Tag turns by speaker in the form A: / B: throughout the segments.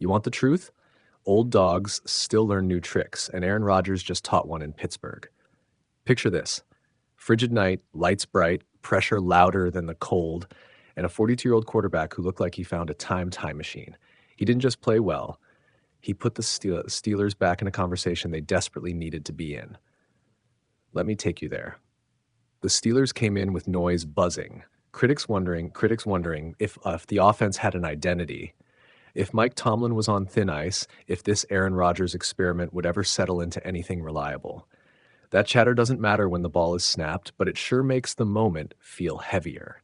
A: You want the truth? Old dogs still learn new tricks, and Aaron Rodgers just taught one in Pittsburgh. Picture this: frigid night, lights bright, pressure louder than the cold, and a 42-year-old quarterback who looked like he found a time machine. He didn't just play well, he put the Steelers back in a conversation they desperately needed to be in. Let me take you there. The Steelers came in with noise buzzing, critics wondering if the offense had an identity, if Mike Tomlin was on thin ice, if this Aaron Rodgers experiment would ever settle into anything reliable. That chatter doesn't matter when the ball is snapped, but it sure makes the moment feel heavier.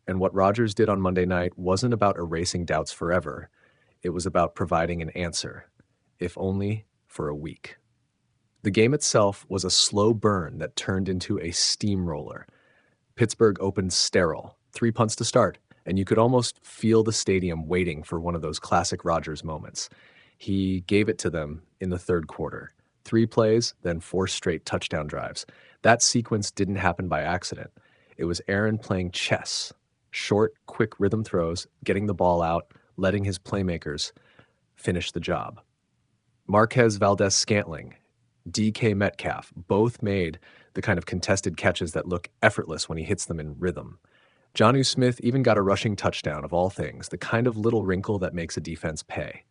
A: And what Rodgers did on Monday night wasn't about erasing doubts forever. It was about providing an answer, if only for a week. The game itself was a slow burn that turned into a steamroller. Pittsburgh opened sterile, 3 punts to start, and you could almost feel the stadium waiting for one of those classic Rodgers moments. He gave it to them in the third quarter. 3 plays, then 4 straight touchdown drives. That sequence didn't happen by accident. It was Aaron playing chess. Short, quick rhythm throws, getting the ball out, letting his playmakers finish the job. Marquez Valdes-Scantling, DK Metcalf, both made the kind of contested catches that look effortless when he hits them in rhythm. Jonnu Smith even got a rushing touchdown, of all things, the kind of little wrinkle that makes a defense pay.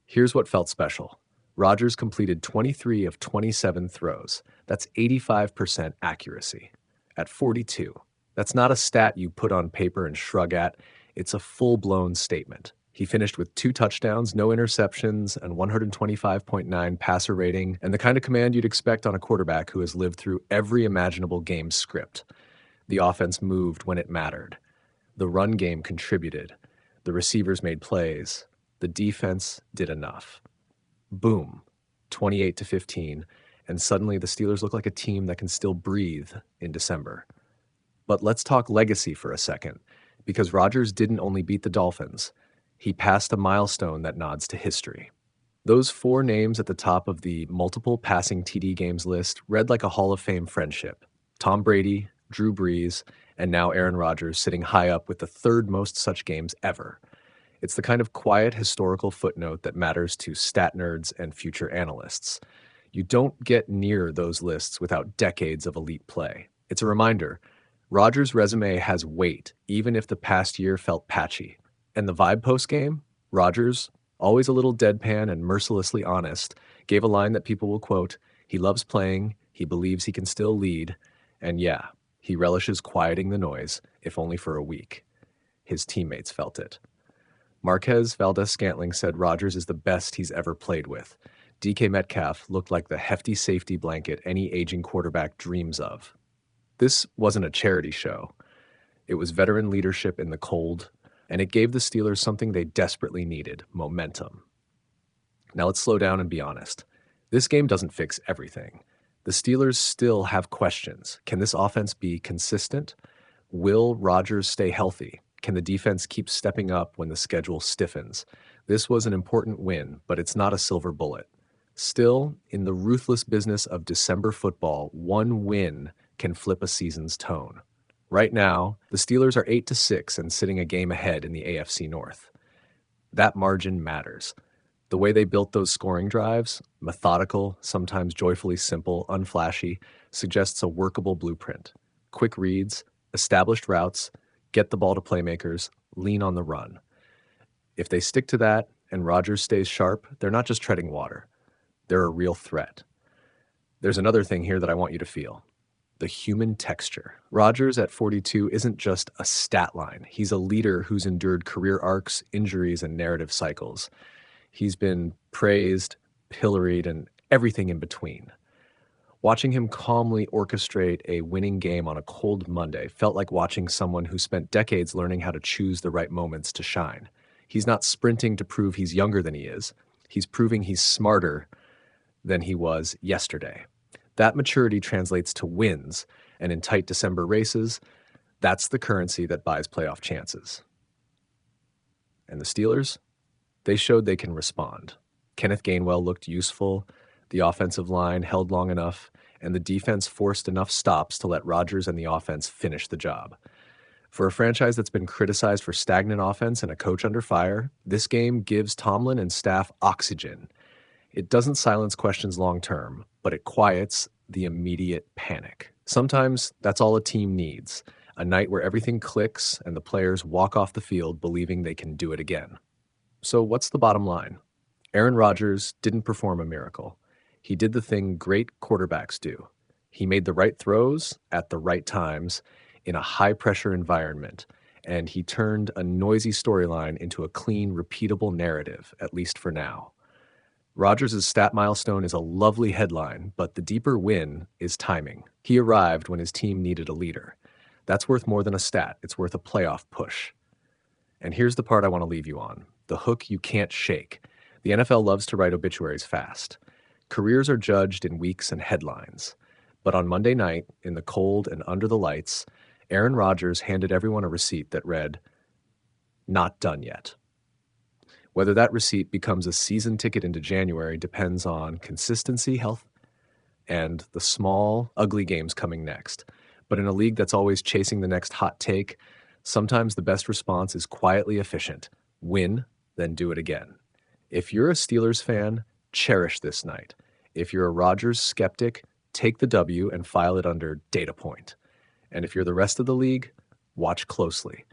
A: Here's what felt special. Rodgers completed 23 of 27 throws. That's 85% accuracy. At 42. That's not a stat you put on paper and shrug at. It's a full-blown statement. He finished with 2 touchdowns, no interceptions, and 125.9 passer rating, and the kind of command you'd expect on a quarterback who has lived through every imaginable game script. The offense moved when it mattered. The run game contributed. The receivers made plays. The defense did enough. Boom, 28-15, and suddenly the Steelers look like a team that can still breathe in December. But let's talk legacy for a second, because Rodgers didn't only beat the Dolphins. He passed a milestone that nods to history. Those 4 names at the top of the multiple passing TD games list read like a Hall of Fame friendship. Tom Brady, Drew Brees, and now Aaron Rodgers sitting high up with the 3rd most such games ever. It's the kind of quiet historical footnote that matters to stat nerds and future analysts. You don't get near those lists without decades of elite play. It's a reminder, Rodgers' resume has weight, even if the past year felt patchy. And the vibe post-game, Rodgers, always a little deadpan and mercilessly honest, gave a line that people will quote, "He loves playing, he believes he can still lead, and yeah, he relishes quieting the noise, if only for a week." His teammates felt it. Marquez Valdes-Scantling said Rodgers is the best he's ever played with. DK Metcalf looked like the hefty safety blanket any aging quarterback dreams of. This wasn't a charity show. It was veteran leadership in the cold, and it gave the Steelers something they desperately needed: momentum. Now let's slow down and be honest. This game doesn't fix everything. The Steelers still have questions. Can this offense be consistent? Will Rodgers stay healthy? Can the defense keep stepping up when the schedule stiffens? This was an important win, but it's not a silver bullet. Still, in the ruthless business of December football, 1 win can flip a season's tone. Right now, the Steelers are 8-6 and sitting a game ahead in the AFC North. That margin matters. The way they built those scoring drives, methodical, sometimes joyfully simple, unflashy, suggests a workable blueprint. Quick reads, established routes, get the ball to playmakers, lean on the run. If they stick to that and Rodgers stays sharp, they're not just treading water. They're a real threat. There's another thing here that I want you to feel. The human texture. Rodgers at 42 isn't just a stat line. He's a leader who's endured career arcs, injuries, and narrative cycles. He's been praised, pilloried, and everything in between. Watching him calmly orchestrate a winning game on a cold Monday felt like watching someone who spent decades learning how to choose the right moments to shine. He's not sprinting to prove he's younger than he is. He's proving he's smarter than he was yesterday. That maturity translates to wins, and in tight December races, that's the currency that buys playoff chances. And the Steelers? They showed they can respond. Kenneth Gainwell looked useful, the offensive line held long enough, and the defense forced enough stops to let Rodgers and the offense finish the job. For a franchise that's been criticized for stagnant offense and a coach under fire, this game gives Tomlin and staff oxygen. It doesn't silence questions long term, but it quiets the immediate panic. Sometimes that's all a team needs, a night where everything clicks and the players walk off the field believing they can do it again. So what's the bottom line? Aaron Rodgers didn't perform a miracle. He did the thing great quarterbacks do. He made the right throws at the right times in a high-pressure environment, and he turned a noisy storyline into a clean, repeatable narrative, at least for now. Rodgers' stat milestone is a lovely headline, but the deeper win is timing. He arrived when his team needed a leader. That's worth more than a stat. It's worth a playoff push. And here's the part I want to leave you on, the hook you can't shake. The NFL loves to write obituaries fast. Careers are judged in weeks and headlines. But on Monday night, in the cold and under the lights, Aaron Rodgers handed everyone a receipt that read, "Not done yet." Whether that receipt becomes a season ticket into January depends on consistency, health, and the small, ugly games coming next. But in a league that's always chasing the next hot take, sometimes the best response is quietly efficient. Win, then do it again. If you're a Steelers fan, cherish this night. If you're a Rodgers skeptic, take the W and file it under data point. And if you're the rest of the league, watch closely,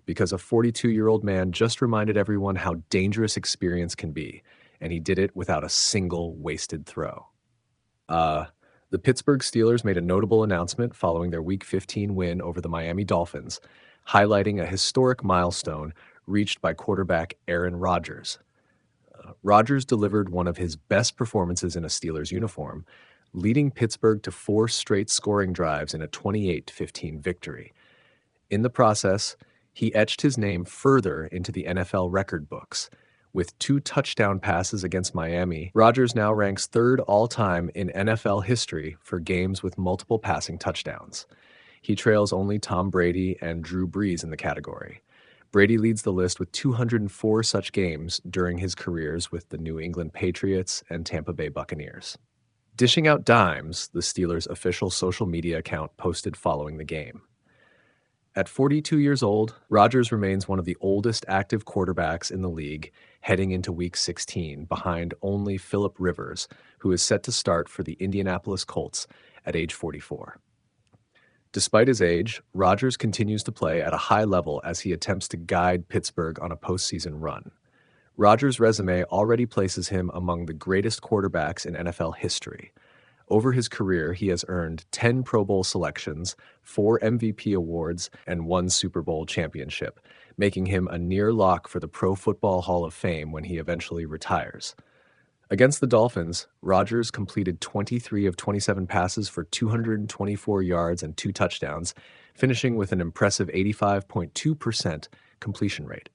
A: because a 42-year-old man just reminded everyone how dangerous experience can be, and he did it without a single wasted throw. The Pittsburgh Steelers made a notable announcement following their Week 15 win over the Miami Dolphins, highlighting a historic milestone reached by quarterback Aaron Rodgers. Rodgers delivered one of his best performances in a Steelers uniform, leading Pittsburgh to 4 straight scoring drives in a 28-15 victory. In the process, he etched his name further into the NFL record books. With 2 touchdown passes against Miami, Rodgers now ranks 3rd all-time in NFL history for games with multiple passing touchdowns. He trails only Tom Brady and Drew Brees in the category. Brady leads the list with 204 such games during his careers with the New England Patriots and Tampa Bay Buccaneers. Dishing out dimes, the Steelers' official social media account posted following the game. At 42 years old, Rodgers remains one of the oldest active quarterbacks in the league heading into Week 16, behind only Phillip Rivers, who is set to start for the Indianapolis Colts at age 44. Despite his age, Rodgers continues to play at a high level as he attempts to guide Pittsburgh on a postseason run. Rodgers' resume already places him among the greatest quarterbacks in NFL history. Over his career, he has earned 10 Pro Bowl selections, 4 MVP awards, and 1 Super Bowl championship, making him a near lock for the Pro Football Hall of Fame when he eventually retires. Against the Dolphins, Rodgers completed 23 of 27 passes for 224 yards and 2 touchdowns, finishing with an impressive 85.2% completion rate.